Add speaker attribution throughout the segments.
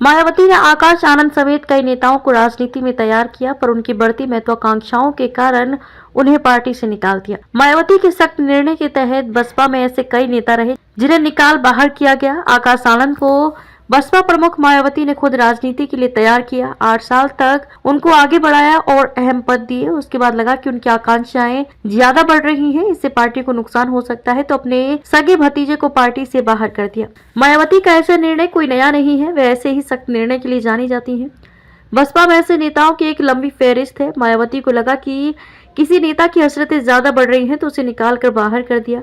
Speaker 1: मायावती ने आकाश आनंद समेत कई नेताओं को राजनीति में तैयार किया, पर उनकी बढ़ती महत्वाकांक्षाओं के कारण उन्हें पार्टी से निकाल दिया। मायावती के सख्त निर्णय के तहत बसपा में ऐसे कई नेता रहे जिन्हें निकाल बाहर किया गया। आकाश आनंद को बसपा प्रमुख मायावती ने खुद राजनीति के लिए तैयार किया। 8 साल तक उनको आगे बढ़ाया और अहम पद दिए। उसके बाद लगा कि उनकी आकांक्षाएं ज्यादा बढ़ रही हैं, इससे पार्टी को नुकसान हो सकता है, तो अपने सगे भतीजे को पार्टी से बाहर कर दिया। मायावती का ऐसा निर्णय कोई नया नहीं है, वे ऐसे ही सख्त निर्णय के लिए जानी जाती हैं। बसपा में ऐसे नेताओं की एक लंबी फेहरिस्त है। मायावती को लगा कि किसी नेता की हसरतें ज्यादा बढ़ रही हैं, तो उसे निकाल कर बाहर कर दिया।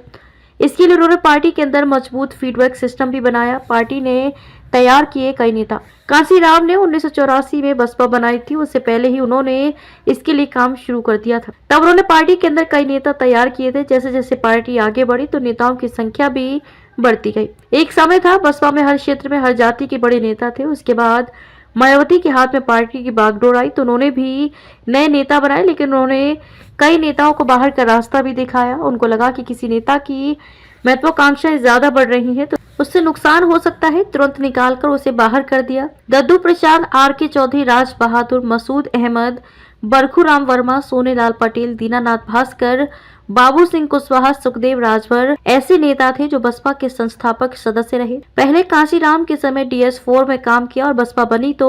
Speaker 1: इसके लिए उन्होंने पार्टी के अंदर मजबूत फीडबैक सिस्टम भी बनाया। पार्टी ने तैयार किए कई नेता। कांशीराम ने 1984 में बसपा बनाई थी, उससे पहले ही उन्होंने इसके लिए काम शुरू कर दिया था। तब उन्होंने पार्टी के अंदर कई नेता तैयार किए थे। जैसे जैसे पार्टी आगे बढ़ी तो नेताओं की संख्या भी बढ़ती गई। एक समय था बसपा में हर क्षेत्र में हर जाति के बड़े नेता थे। उसके बाद मायावती के हाथ में पार्टी की बागडोर आई तो उन्होंने भी नए नेता बनाए, लेकिन उन्होंने कई नेताओं को बाहर का रास्ता भी दिखाया। उनको लगा कि किसी नेता की महत्वाकांक्षाएं ज्यादा बढ़ रही हैं तो उससे नुकसान हो सकता है, तुरंत निकालकर उसे बाहर कर दिया। दद्दू प्रसाद, आर.के. चौधरी, राज बहादुर, मसूद अहमद, बरखूराम वर्मा, सोनेलाल पटेल, दीनानाथ भास्कर, बाबू सिंह कुशवाहा, सुखदेव राजभर ऐसे नेता थे जो बसपा के संस्थापक सदस्य रहे। पहले कांशीराम के समय DS4 में काम किया और बसपा बनी तो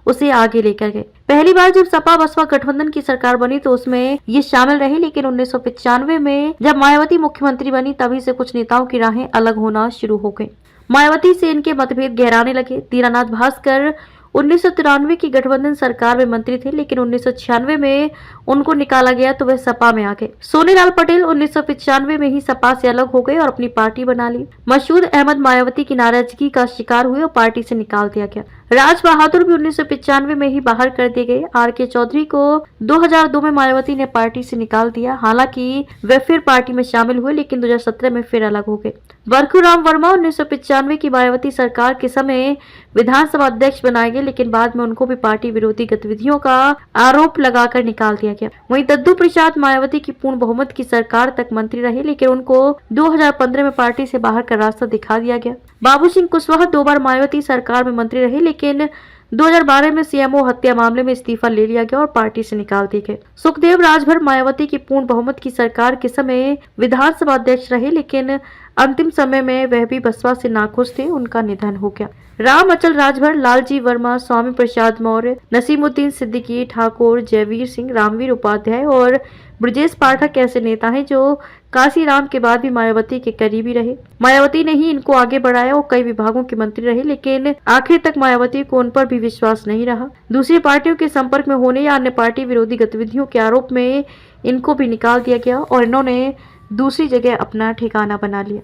Speaker 1: उसे आगे लेकर गए। पहली बार जब सपा बसपा गठबंधन की सरकार बनी तो उसमें ये शामिल रहे, लेकिन 1995 में जब मायावती मुख्यमंत्री बनी तभी से कुछ नेताओं की राहें अलग होना शुरू हो गई। मायावती से इनके मतभेद गहराने लगे। दीनानाथ भास्कर 1993 की गठबंधन सरकार में मंत्री थे, लेकिन 1996 में उनको निकाला गया तो वे सपा में आ गए। सोनेलाल पटेल 1995 में ही सपा से अलग हो गए और अपनी पार्टी बना ली। मसूद अहमद मायावती की नाराजगी का शिकार हुए और पार्टी से निकाल दिया गया। राज बहादुर भी 1995 में ही बाहर कर दिए गए। आर.के. चौधरी को 2002 में मायावती ने पार्टी से निकाल दिया। हालांकि वे फिर पार्टी में शामिल हुए, लेकिन 2017 में फिर अलग हो गए। बरखूराम वर्मा 1995 की मायावती सरकार के समय विधानसभा अध्यक्ष बनाए गए, लेकिन बाद में उनको भी पार्टी विरोधी गतिविधियों का आरोप लगाकर निकाल दिया गया। वहीं दद्दू प्रसाद मायावती की पूर्ण बहुमत की सरकार तक मंत्री रहे, लेकिन उनको 2015 में पार्टी से बाहर का रास्ता दिखा दिया गया। बाबू सिंह कुशवाहा 2 बार मायावती सरकार में मंत्री रहे, लेकिन 2012 में CMO हत्या मामले में इस्तीफा ले लिया गया और पार्टी से निकाल दिए गए। सुखदेव राजभर मायावती की पूर्ण बहुमत की सरकार के समय विधानसभा अध्यक्ष रहे, लेकिन अंतिम समय में वह भी बसपा से नाखुश थे, उनका निधन हो गया। राम अचल राजभर, लालजी वर्मा, स्वामी प्रसाद मौर्य, नसीमुद्दीन सिद्दीकी ठाकुर, जयवीर सिंह, रामवीर उपाध्याय और ब्रजेश पाठक ऐसे नेता हैं जो कांशीराम के बाद भी मायावती के करीबी रहे। मायावती ने ही इनको आगे बढ़ाया और कई विभागों के मंत्री रहे, लेकिन आखिर तक मायावती को उन पर भी विश्वास नहीं रहा। दूसरी पार्टियों के संपर्क में होने या अन्य पार्टी विरोधी गतिविधियों के आरोप में इनको भी निकाल दिया गया और इन्होंने दूसरी जगह अपना ठिकाना बना लिया।